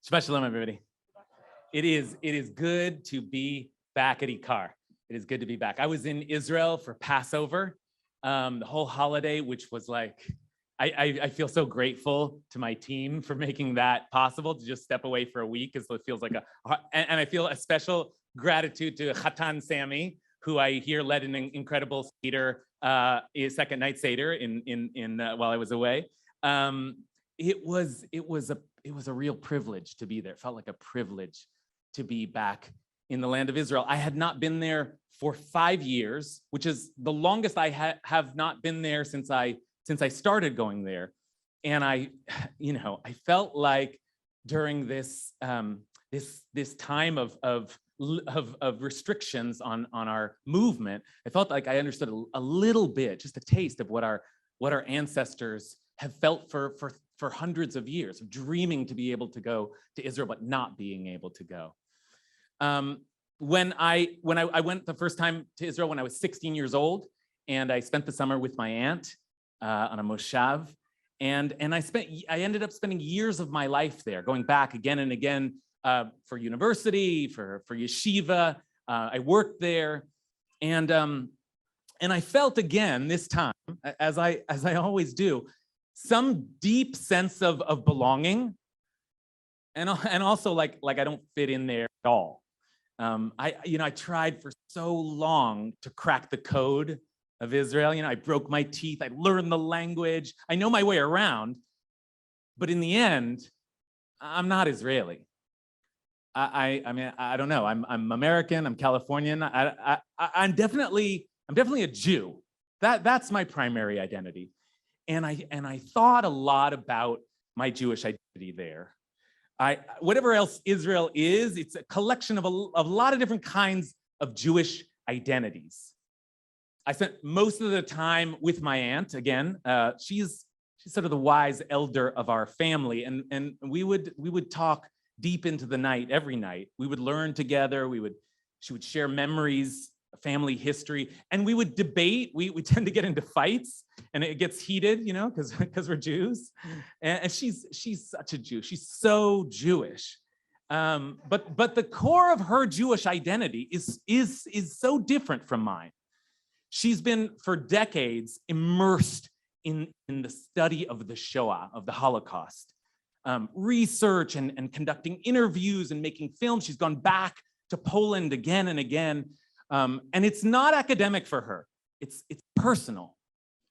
Shabbat shalom, everybody. It is good to be back at Ikar. It is good to be back. I was in Israel for Passover, the whole holiday, which was like, I feel so grateful to my team for making that possible, to just step away for a week, because it feels like and I feel a special gratitude to Chatan Sammy, who I hear led an incredible Seder, second night Seder in while I was away. It was a real privilege to be there. It felt like a privilege to be back in the land of Israel. I had not been there for 5 years, which is the longest I have not been there since I started going there. And I felt like during this time of restrictions on our movement, I felt like I understood a little bit, just a taste of what our ancestors have felt for hundreds of years, dreaming to be able to go to Israel, but not being able to go. When I went the first time to Israel when I was 16 years old, and I spent the summer with my aunt on a moshav, and I ended up spending years of my life there, going back again and again for university, for yeshiva. I worked there, and I felt again this time, as I always do, some deep sense of belonging, and also like I don't fit in there at all. I tried for so long to crack the code of Israel. I broke my teeth. I learned the language. I know my way around, but in the end, I'm not Israeli. I don't know. I'm American. I'm Californian. I'm definitely a Jew. That's my primary identity. And I thought a lot about my Jewish identity there. Whatever else Israel is, it's a collection of a lot of different kinds of Jewish identities. I spent most of the time with my aunt. Again, she's sort of the wise elder of our family, and we would talk deep into the night every night. We would learn together. She would share memories, family history, and we would debate. We tend to get into fights, and it gets heated, because we're Jews. And she's such a Jew. She's so Jewish. But the core of her Jewish identity is so different from mine. She's been for decades immersed in the study of the Shoah, of the Holocaust, research and conducting interviews and making films. She's gone back to Poland again and again. And it's not academic for her. It's personal.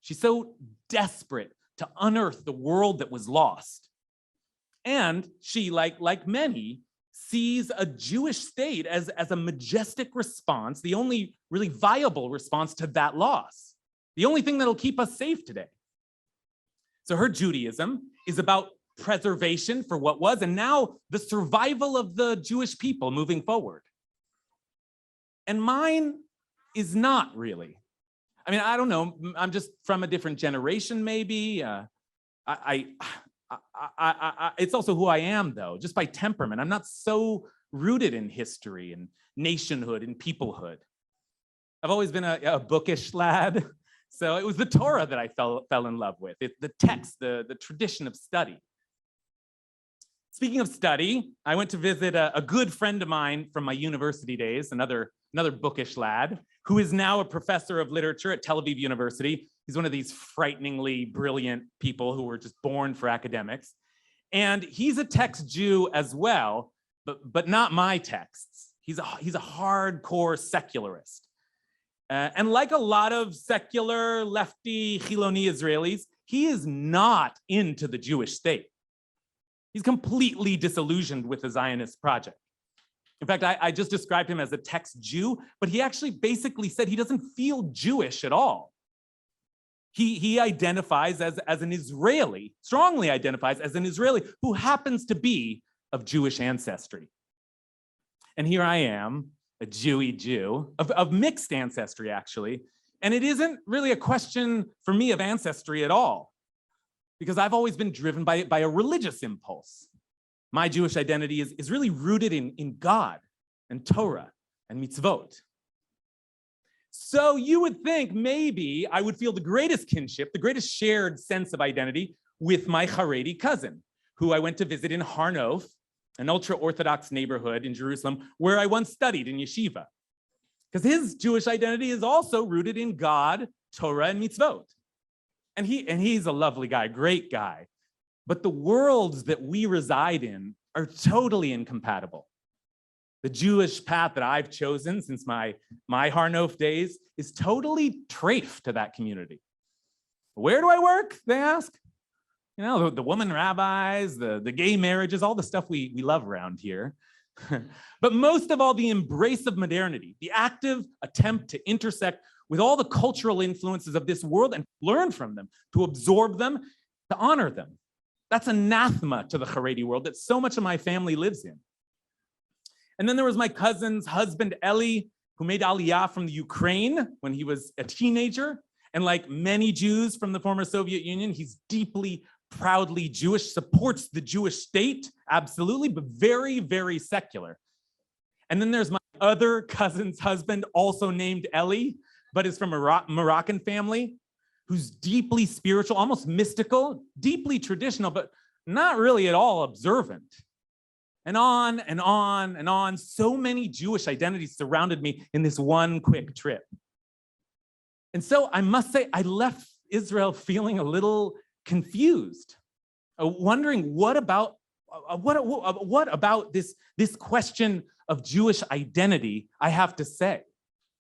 She's so desperate to unearth the world that was lost. And she, like many, sees a Jewish state as a majestic response, the only really viable response to that loss, the only thing that'll keep us safe today. So her Judaism is about preservation for what was, and now the survival of the Jewish people moving forward. And mine is not really. I don't know. I'm just from a different generation, maybe. It's also who I am, though, just by temperament. I'm not so rooted in history and nationhood and peoplehood. I've always been a bookish lad, so it was the Torah that I fell in love with. The text, the tradition of study. Speaking of study, I went to visit a good friend of mine from my university days, another bookish lad, who is now a professor of literature at Tel Aviv University. He's one of these frighteningly brilliant people who were just born for academics. And he's a text Jew as well, but not my texts. He's a hardcore secularist. And like a lot of secular, lefty, Chiloni Israelis, he is not into the Jewish state. He's completely disillusioned with the Zionist project. In fact, I just described him as a text Jew, but he actually basically said he doesn't feel Jewish at all. He identifies as an Israeli, strongly identifies as an Israeli who happens to be of Jewish ancestry. And here I am, a Jewy Jew, of mixed ancestry, actually. And it isn't really a question for me of ancestry at all, because I've always been driven by a religious impulse. My Jewish identity is really rooted in God and Torah and mitzvot. So you would think maybe I would feel the greatest kinship, the greatest shared sense of identity with my Haredi cousin, who I went to visit in Har Nof an ultra-Orthodox neighborhood in Jerusalem where I once studied in yeshiva. Because his Jewish identity is also rooted in God, Torah, and mitzvot. And he's a lovely guy, great guy. But the worlds that we reside in are totally incompatible. The Jewish path that I've chosen since my Har Nof days is totally treif to that community. Where do I work, they ask? You know, the woman rabbis, the gay marriages, all the stuff we love around here. But most of all, the embrace of modernity, the active attempt to intersect with all the cultural influences of this world and learn from them, to absorb them, to honor them. That's anathema to the Haredi world that so much of my family lives in. And then there was my cousin's husband, Eli, who made Aliyah from the Ukraine when he was a teenager. And like many Jews from the former Soviet Union, he's deeply, proudly Jewish, supports the Jewish state, absolutely, but very, very secular. And then there's my other cousin's husband, also named Eli, but is from a Moroccan family, who's deeply spiritual, almost mystical, deeply traditional, but not really at all observant. And on and on and on. So many Jewish identities surrounded me in this one quick trip. And so I must say, I left Israel feeling a little confused, wondering what about this question of Jewish identity I have to say.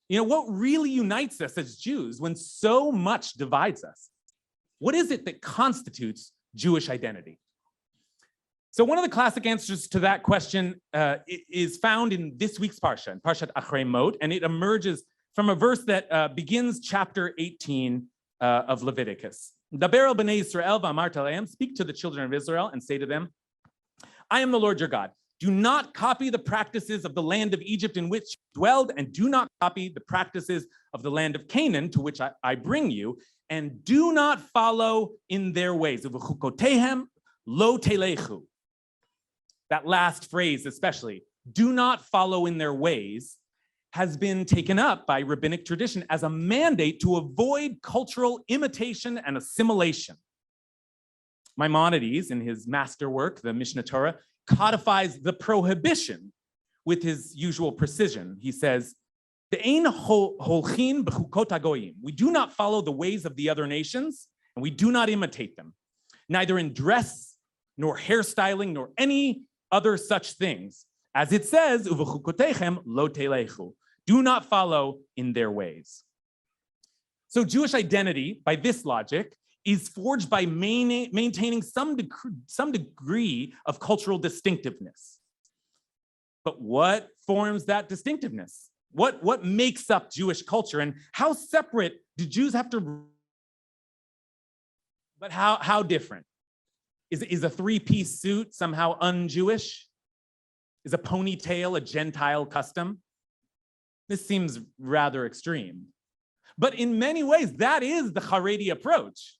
You know, what really unites us as Jews when so much divides us? What is it that constitutes Jewish identity? So one of the classic answers to that question is found in this week's Parsha, in Parshat Acharei Mot, and it emerges from a verse that begins chapter 18 of Leviticus. Daber el bnei Yisrael v'amart aleim, speak to the children of Israel and say to them, I am the Lord your God. Do not copy the practices of the land of Egypt in which you dwelled, and do not copy the practices of the land of Canaan to which I bring you, and do not follow in their ways. U'v'chukotehem lo telechu. That last phrase especially, do not follow in their ways, has been taken up by rabbinic tradition as a mandate to avoid cultural imitation and assimilation. Maimonides, in his masterwork, the Mishnah Torah, codifies the prohibition with his usual precision. He says, we do not follow the ways of the other nations, and we do not imitate them, neither in dress, nor hairstyling, nor any other such things. As it says, lo telechu, do not follow in their ways. So Jewish identity, by this logic, is forged by maintaining some degree of cultural distinctiveness. But what forms that distinctiveness? What makes up Jewish culture, and how separate do Jews have to? But how different? Is a three-piece suit somehow un-Jewish? Is a ponytail a Gentile custom? This seems rather extreme. But in many ways, that is the Haredi approach.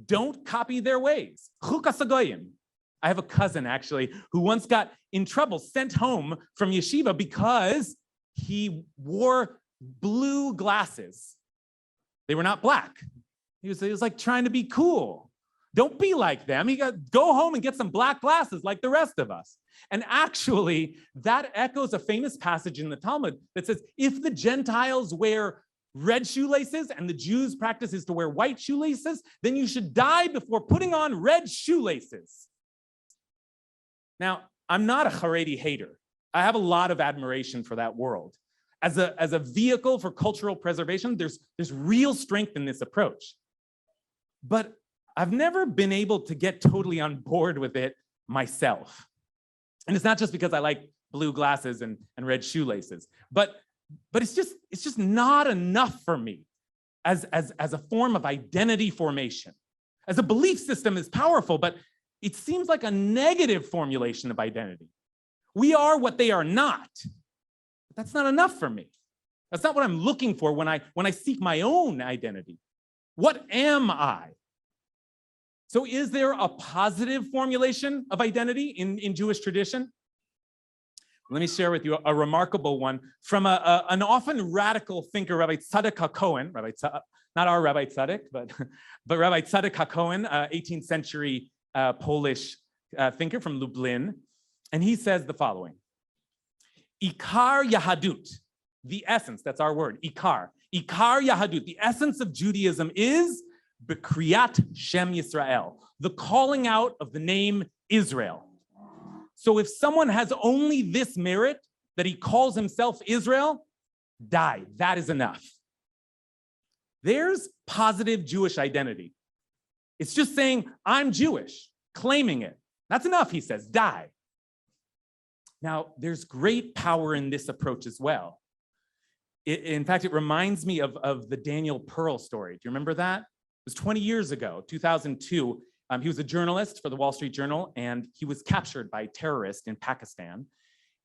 Don't copy their ways. Chukas hagoyim. I have a cousin, actually, who once got in trouble, sent home from yeshiva because he wore blue glasses. They were not black. He was like trying to be cool. Don't be like them. Go home and get some black glasses like the rest of us. And actually, that echoes a famous passage in the Talmud that says, if the Gentiles wear red shoelaces and the Jews' practice is to wear white shoelaces, then you should die before putting on red shoelaces. Now, I'm not a Haredi hater. I have a lot of admiration for that world. As a vehicle for cultural preservation, there's real strength in this approach. But I've never been able to get totally on board with it myself. And it's not just because I like blue glasses and red shoelaces, but it's just not enough for me as a form of identity formation. As a belief system is powerful, but it seems like a negative formulation of identity. We are what they are not. But that's not enough for me. That's not what I'm looking for when I seek my own identity. What am I? So is there a positive formulation of identity in Jewish tradition? Let me share with you a remarkable one from an often radical thinker, Rabbi Tzadok HaKohen, not our Rabbi Tzadok, but Rabbi Tzadok HaKohen, 18th century Polish thinker from Lublin. And he says the following: Ikar Yahadut, the essence, that's our word, Ikar. Ikar Yahadut, the essence of Judaism is B'kriyat Shem Yisrael, the calling out of the name Israel. So if someone has only this merit, that he calls himself Israel, die, that is enough. There's positive Jewish identity. It's just saying, I'm Jewish, claiming it. That's enough, he says, die. Now, there's great power in this approach as well. In fact, it reminds me of the Daniel Pearl story. Do you remember that? It was 20 years ago, 2002. He was a journalist for the Wall Street Journal, and he was captured by terrorists in Pakistan.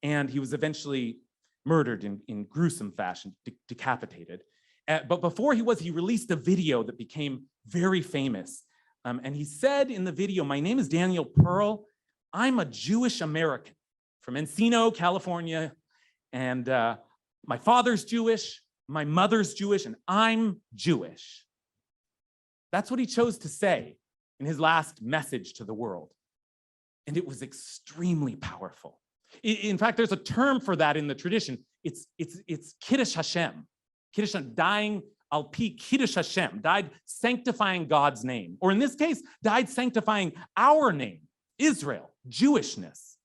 And he was eventually murdered in gruesome fashion, decapitated. But before he released a video that became very famous. And he said in the video, "My name is Daniel Pearl. I'm a Jewish American from Encino, California. And my father's Jewish, my mother's Jewish, and I'm Jewish." That's what he chose to say in his last message to the world. And it was extremely powerful. In fact, there's a term for that in the tradition. It's Kiddush Hashem. Kiddush Hashem, dying al pi Kiddush Hashem, died sanctifying God's name. Or in this case, died sanctifying our name, Israel, Jewishness.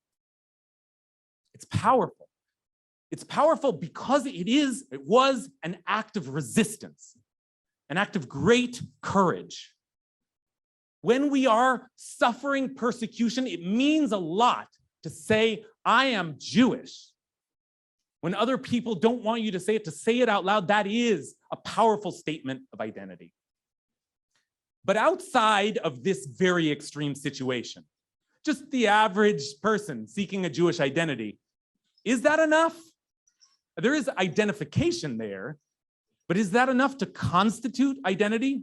It's powerful. It's powerful because it was an act of resistance, an act of great courage. When we are suffering persecution, it means a lot to say, I am Jewish. When other people don't want you to say it out loud, that is a powerful statement of identity. But outside of this very extreme situation, just the average person seeking a Jewish identity, is that enough? There is identification there, but is that enough to constitute identity?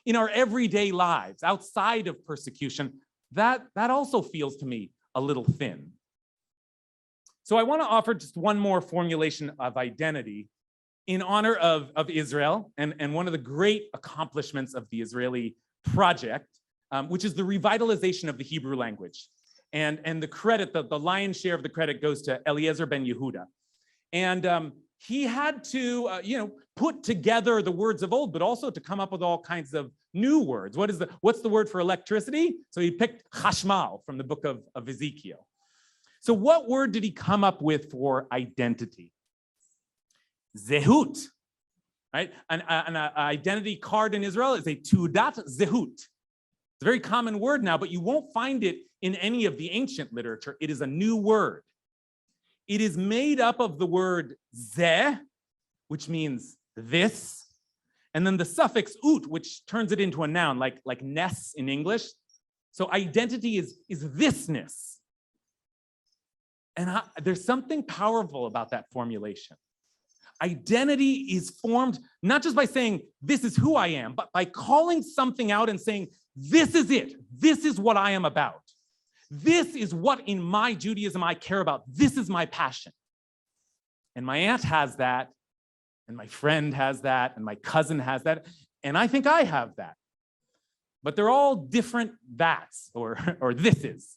In our everyday lives, outside of persecution, that also feels to me a little thin. So I want to offer just one more formulation of identity in honor of Israel and one of the great accomplishments of the Israeli project, which is the revitalization of the Hebrew language. And the credit, the lion's share of the credit goes to Eliezer ben Yehuda. And he had to, put together the words of old, but also to come up with all kinds of new words. What's the word for electricity? So he picked chashmal from the book of Ezekiel. So what word did he come up with for identity? Zehut, right? An identity card in Israel is a tudat zehut. It's a very common word now, but you won't find it in any of the ancient literature. It is a new word. It is made up of the word zeh, which means this, and then the suffix ut, which turns it into a noun, like ness in English. So identity is thisness. And there's something powerful about that formulation. Identity is formed not just by saying, this is who I am, but by calling something out and saying, this is it. This is what I am about. This is what in my Judaism I care about. This is my passion. And my aunt has that, and my friend has that, and my cousin has that, and I think I have that. But they're all different that's or thises.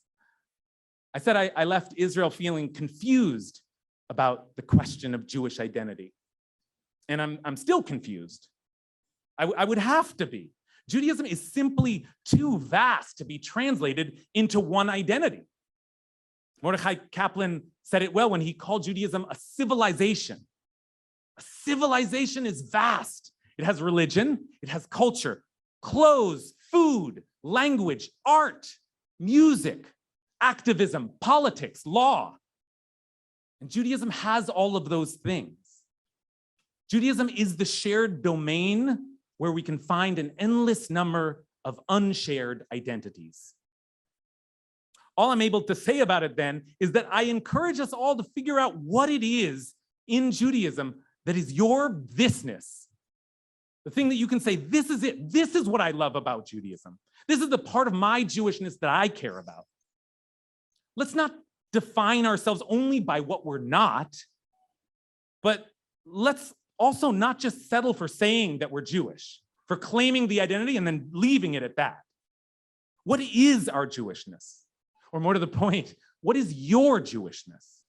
I said I left Israel feeling confused about the question of Jewish identity. And I'm still confused. I would have to be. Judaism is simply too vast to be translated into one identity. Mordechai Kaplan said it well when he called Judaism a civilization. A civilization is vast. It has religion, it has culture, clothes, food, language, art, music, activism, politics, law. And Judaism has all of those things. Judaism is the shared domain where we can find an endless number of unshared identities. All I'm able to say about it then is that I encourage us all to figure out what it is in Judaism that is your thisness. The thing that you can say, this is it. This is what I love about Judaism. This is the part of my Jewishness that I care about. Let's not define ourselves only by what we're not, but let's also not just settle for saying that we're Jewish, for claiming the identity and then leaving it at that. What is our Jewishness? Or more to the point, What is your Jewishness?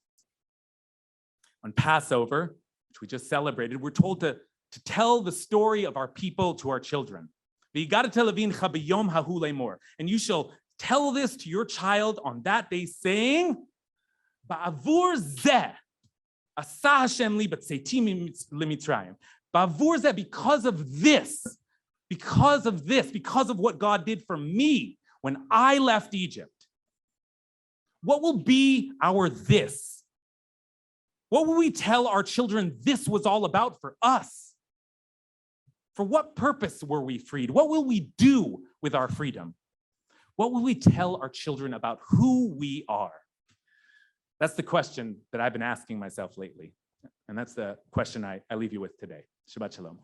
On Passover, which we just celebrated, we're told to tell the story of our people to our children. And you shall tell this to your child on that day, saying, Ba'avur zeh, asa Hashem li b'tzeiti limitzrayim. Ba'avur zeh, because of this, because of what God did for me when I left Egypt. What will be our this? What will we tell our children this was all about for us? For what purpose were we freed? What will we do with our freedom? What will we tell our children about who we are? That's the question that I've been asking myself lately. And that's the question I leave you with today. Shabbat shalom.